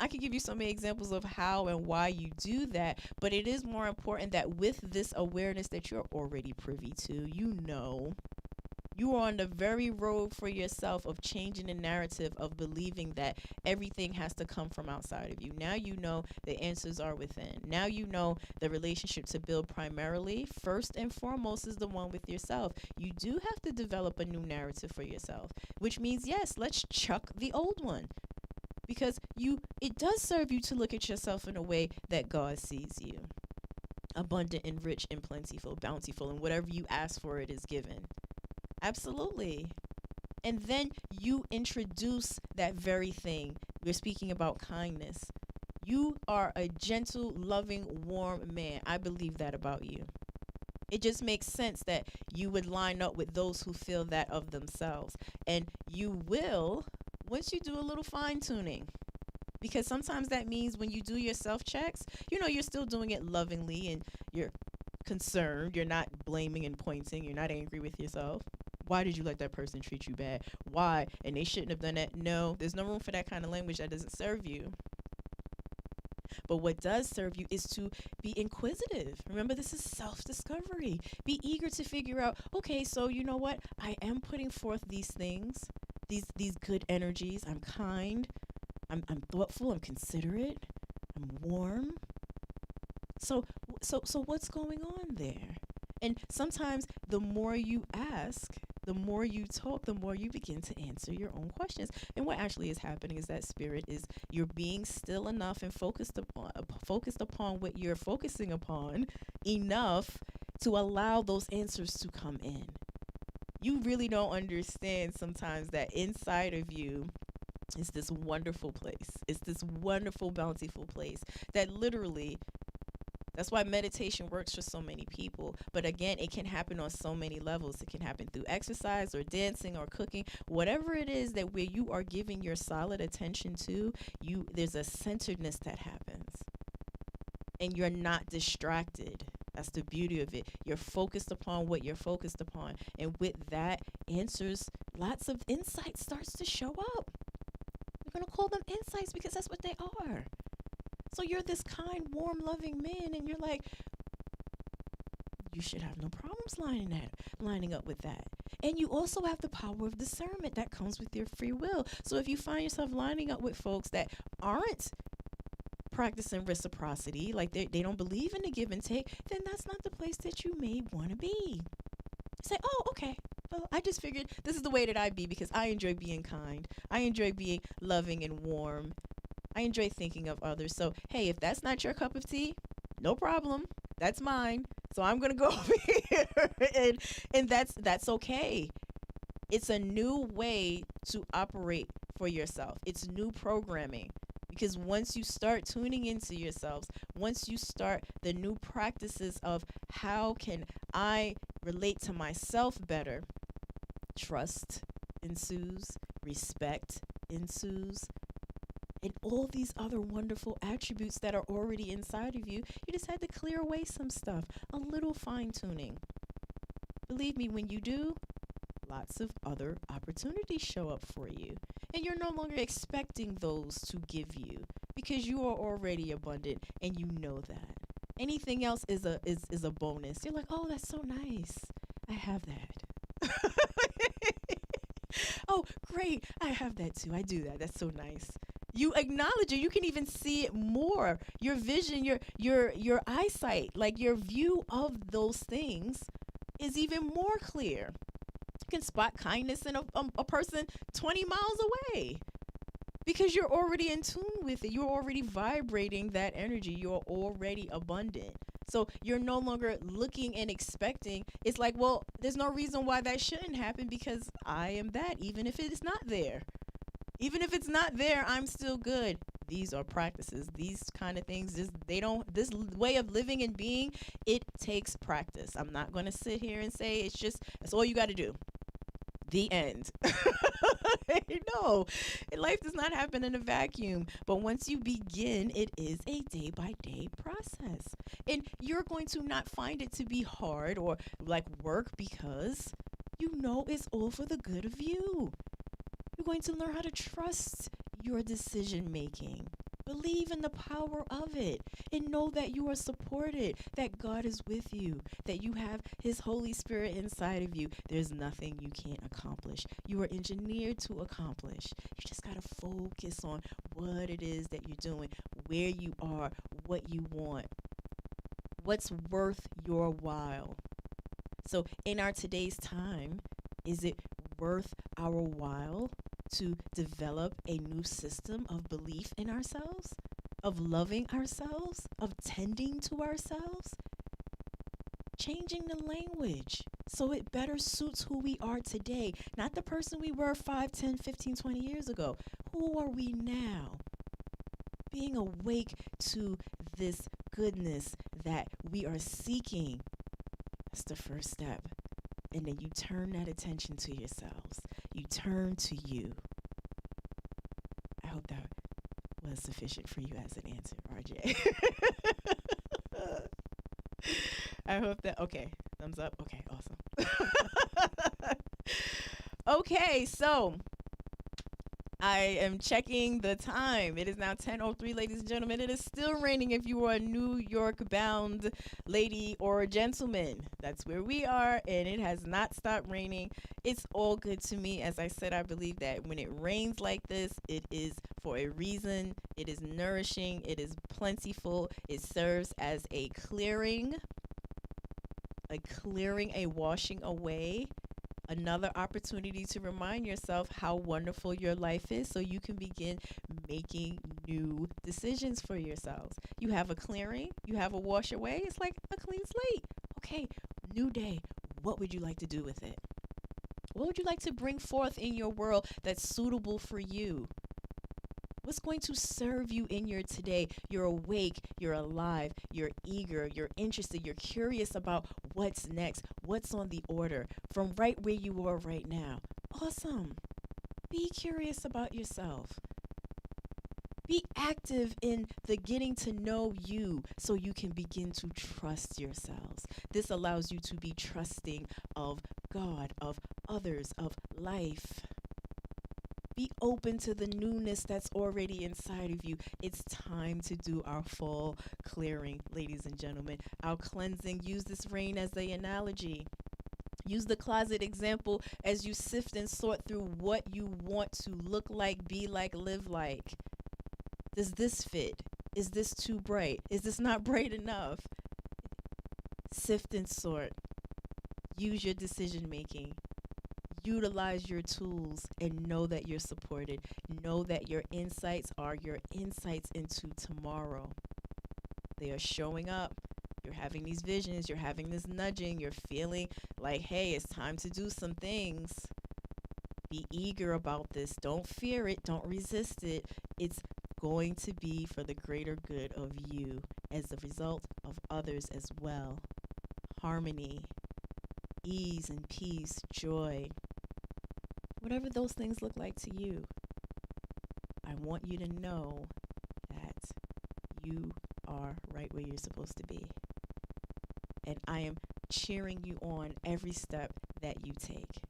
could give you so many examples of how and why you do that, but it is more important that with this awareness that you're already privy to, you are on the very road for yourself of changing the narrative of believing that everything has to come from outside of you. Now you know the answers are within. Now you know the relationship to build primarily, first and foremost, is the one with yourself. You do have to develop a new narrative for yourself, which means, yes, let's chuck the old one. Because it does serve you to look at yourself in a way that God sees you. Abundant and rich and plentiful, bountiful, and whatever you ask for, it is given. Absolutely. And then you introduce that very thing. We're speaking about kindness. You are a gentle, loving, warm man. I believe that about you. It just makes sense that you would line up with those who feel that of themselves. And you will, once you do a little fine tuning, because sometimes that means when you do your self checks, you're still doing it lovingly and you're concerned. You're not blaming and pointing. You're not angry with yourself. Why did you let that person treat you bad? Why? And they shouldn't have done that. No, there's no room for that kind of language. That doesn't serve you. But what does serve you is to be inquisitive. Remember, this is self-discovery. Be eager to figure out, okay, so you know what? I am putting forth these things, these good energies. I'm kind. I'm thoughtful. I'm considerate. I'm warm. So what's going on there? And sometimes the more you ask, The more you talk, the more you begin to answer your own questions. And what actually is happening is that spirit is you're being still enough and focused upon what you're focusing upon enough to allow those answers to come in. You really don't understand sometimes that inside of you is this wonderful place. It's this wonderful, bountiful place that literally, that's why meditation works for so many people. But again, it can happen on so many levels. It can happen through exercise or dancing or cooking, whatever it is that where you are giving your solid attention to, there's a centeredness that happens. And you're not distracted. That's the beauty of it. You're focused upon what you're focused upon. And with that, lots of insight starts to show up. We're going to call them insights because that's what they are. So you're this kind, warm, loving man, and you're like, you should have no problems lining up with that. And you also have the power of discernment that comes with your free will. So if you find yourself lining up with folks that aren't practicing reciprocity, like they don't believe in the give and take, then that's not the place that you may want to be. Say, oh, okay. Well, I just figured this is the way that I be because I enjoy being kind. I enjoy being loving and warm. I enjoy thinking of others. So, hey, if that's not your cup of tea, no problem. That's mine. So I'm going to go over here. And that's okay. It's a new way to operate for yourself. It's new programming. Because once you start tuning into yourselves, once you start the new practices of how can I relate to myself better, trust ensues, respect ensues, and all these other wonderful attributes that are already inside of you. You just had to clear away some stuff, a little fine tuning. Believe me, when you do, lots of other opportunities show up for you. And you're no longer expecting those to give you because you are already abundant and you know that. Anything else is a bonus. You're like, oh, that's so nice. I have that. Oh, great. I have that too. I do that. That's so nice. You acknowledge it. You can even see it more. Your vision, your eyesight, like your view of those things is even more clear. You can spot kindness in a person 20 miles away because you're already in tune with it. You're already vibrating that energy. You're already abundant. So you're no longer looking and expecting. It's like, well, there's no reason why that shouldn't happen because I am that, even if it is not there. Even if it's not there, I'm still good. These are practices. These kind of things, this way of living and being, it takes practice. I'm not going to sit here and say that's all you got to do. The end. No, life does not happen in a vacuum. But once you begin, it is a day-by-day process. And you're going to not find it to be hard or like work because you know it's all for the good of you. You're going to learn how to trust your decision making. Believe in the power of it and know that you are supported, that God is with you, that you have His Holy Spirit inside of you. There's nothing you can't accomplish. You are engineered to accomplish. You just got to focus on what it is that you're doing, where you are, what you want, what's worth your while. So in our today's time, is it worth our while to develop a new system of belief in ourselves, of loving ourselves, of tending to ourselves, changing the language so it better suits who we are today, not the person we were 5, 10, 15, 20 years ago. Who are we now? Being awake to this goodness that we are seeking, that's the first step. And then you turn that attention to yourselves. You turn to you. I hope that was sufficient for you as an answer, RJ. I hope that, okay, thumbs up. Okay, awesome. Okay, so I am checking the time. It is now 10:03, ladies and gentlemen. It is still raining if you are a New York-bound lady or gentleman. That's where we are, and it has not stopped raining. It's all good to me. As I said, I believe that when it rains like this, it is for a reason. It is nourishing. It is plentiful. It serves as a clearing, a washing away Another opportunity to remind yourself how wonderful your life is so you can begin making new decisions for yourselves. You have a clearing, you have a wash away. It's like a clean slate. Okay, new day. What would you like to do with it? What would you like to bring forth in your world that's suitable for you? What's going to serve you in your today? You're awake, you're alive, you're eager, you're interested, you're curious about what's next, what's on the order from right where you are right now. Awesome. Be curious about yourself. Be active in the getting to know you so you can begin to trust yourselves. This allows you to be trusting of God, of others, of life. Be open to the newness that's already inside of you. It's time to do our fall clearing, ladies and gentlemen. Our cleansing. Use this rain as the analogy. Use the closet example as you sift and sort through what you want to look like, be like, live like. Does this fit? Is this too bright? Is this not bright enough? Sift and sort. Use your decision making. Utilize your tools and know that you're supported. Know that your insights are your insights into tomorrow. They are showing up. You're having these visions. You're having this nudging. You're feeling like, hey, it's time to do some things. Be eager about this. Don't fear it. Don't resist it. It's going to be for the greater good of you as the result of others as well. Harmony, ease and peace, joy. Whatever those things look like to you, I want you to know that you are right where you're supposed to be. And I am cheering you on every step that you take.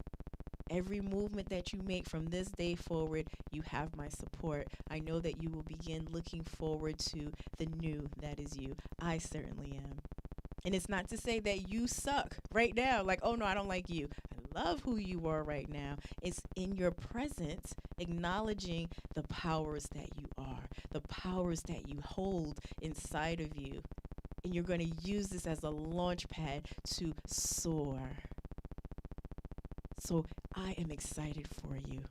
Every movement that you make from this day forward, you have my support. I know that you will begin looking forward to the new that is you. I certainly am. And it's not to say that you suck right now. Like, oh no, I don't like you. I love who you are right now. It's in your presence, acknowledging the powers that you are, the powers that you hold inside of you. And you're going to use this as a launch pad to soar. So I am excited for you.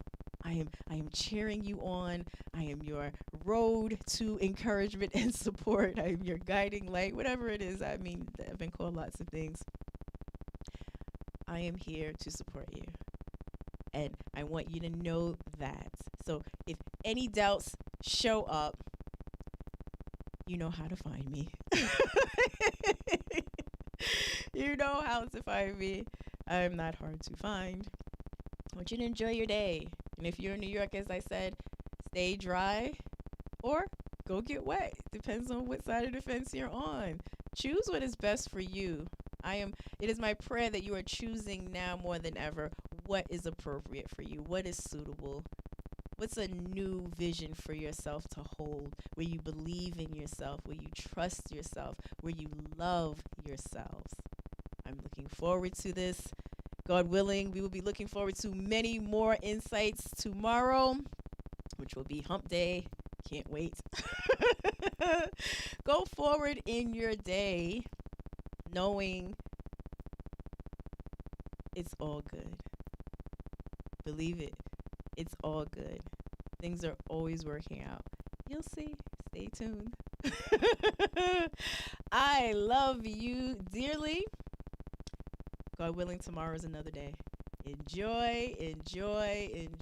I am cheering you on. I am your road to encouragement and support. I am your guiding light, whatever it is. I mean, I've been called lots of things. I am here to support you. And I want you to know that. So if any doubts show up, you know how to find me. You know how to find me. I'm not hard to find. I want you to enjoy your day. And if you're in New York, as I said, stay dry or go get wet. Depends on what side of the fence you're on. Choose what is best for you. It is my prayer that you are choosing now more than ever what is appropriate for you, what is suitable. What's a new vision for yourself to hold, where you believe in yourself, where you trust yourself, where you love yourselves? I'm looking forward to this. God willing, we will be looking forward to many more insights tomorrow, which will be hump day. Can't wait. Go forward in your day knowing it's all good. Believe it. It's all good. Things are always working out. You'll see. Stay tuned. I love you dearly. God willing, tomorrow is another day. Enjoy, enjoy, enjoy.